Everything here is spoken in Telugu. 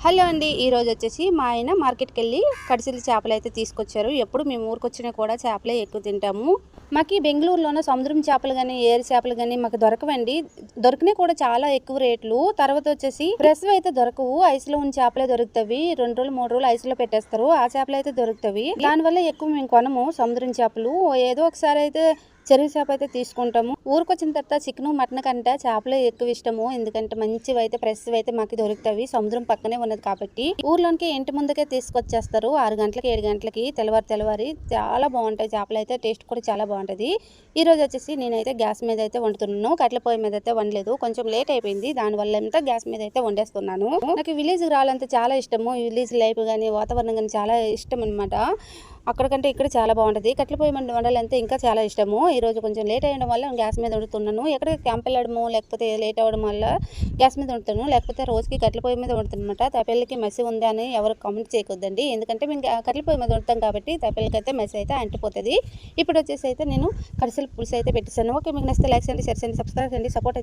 హలో అండి, ఈరోజు వచ్చేసి మా ఆయన మార్కెట్కి వెళ్ళి కడిసిల చేపలు అయితే తీసుకొచ్చారు. ఎప్పుడు మేము ఊరికొచ్చినా కూడా చేపలే ఎక్కువ తింటాము. మాకు ఈ బెంగళూరులోనే సముద్రం చేపలు కానీ ఏరు చేపలు కానీ మాకు దొరకవండి. దొరికినాయి కూడా చాలా ఎక్కువ రేట్లు. తర్వాత వచ్చేసి ఫ్రెష్ అయితే దొరకవు. ఐస్లో ఉన్న చేపలే దొరుకుతాయి. 2 రోజులు 3 రోజులు ఐస్లో పెట్టేస్తారు. ఆ చేపలు అయితే దొరుకుతాయి. దానివల్ల ఎక్కువ మేము కొనము సముద్రం చేపలు. ఏదో ఒకసారి అయితే చెరువు చేప అయితే తీసుకుంటాము. ఊరికొచ్చిన తర్వాత చికెన్ మటన్ కంటే చేపలే ఎక్కువ ఇష్టము. ఎందుకంటే మంచివి అయితే ఫ్రెష్ అయితే మాకు దొరుకుతాయి. సముద్రం పక్కనే ఉన్నది కాబట్టి ఊర్లోనికి ఇంటి ముందుకే తీసుకొచ్చేస్తారు. 6 గంటలకి 7 గంటలకి తెల్లవారి చాలా బాగుంటాయి చేపలు అయితే. టేస్ట్ కూడా చాలా బాగుంటది. ఈ రోజు వచ్చేసి నేనైతే గ్యాస్ మీద అయితే వండుతున్నాను. కట్టెల పొయ్యి మీద అయితే వండలేదు. కొంచెం లేట్ అయిపోయింది. దానివల్ల అంతా గ్యాస్ మీద అయితే వండేస్తున్నాను. నాకు విలేజ్ రావాలంటే చాలా ఇష్టము. విలేజ్ లైఫ్ కానీ వాతావరణం కానీ చాలా ఇష్టం అనమాట. అక్కడికంటే ఇక్కడ చాలా బాగుంటుంది. కట్టెల పొయ్యి మీద వండాలంటే ఇంకా చాలా ఇష్టము. ఈరోజు కొంచెం లేట్ అయ్యడం వల్ల గ్యాస్ మీద వండుతున్నాను. ఎక్కడికి క్యాంప్ వెళ్ళడము లేకపోతే లేట్ అవ్వడం వల్ల గ్యాస్ మీద వండుతాను. లేకపోతే రోజుకి కట్టెల పొయ్యి మీద వండుతాను అనమాట. తపెళ్ళకి మసి ఉంది అని ఎవరు కామెంట్ చేయకొద్దండి. ఎందుకంటే మేము కట్టెల పొయ్యి మీద వండుతాం కాబట్టి తపెళ్ళకి అయితే మసి అయితే అంటిపోతుంది. ఇప్పుడు వచ్చేసి అయితే నేను కడిసెల పులుసు అయితే పెట్టేసాను. ఓకే, మీకు నచ్చితే లైక్ చేయండి, షేర్ చేయండి, సబ్స్క్రైబ్ చేయండి, సపోర్ట్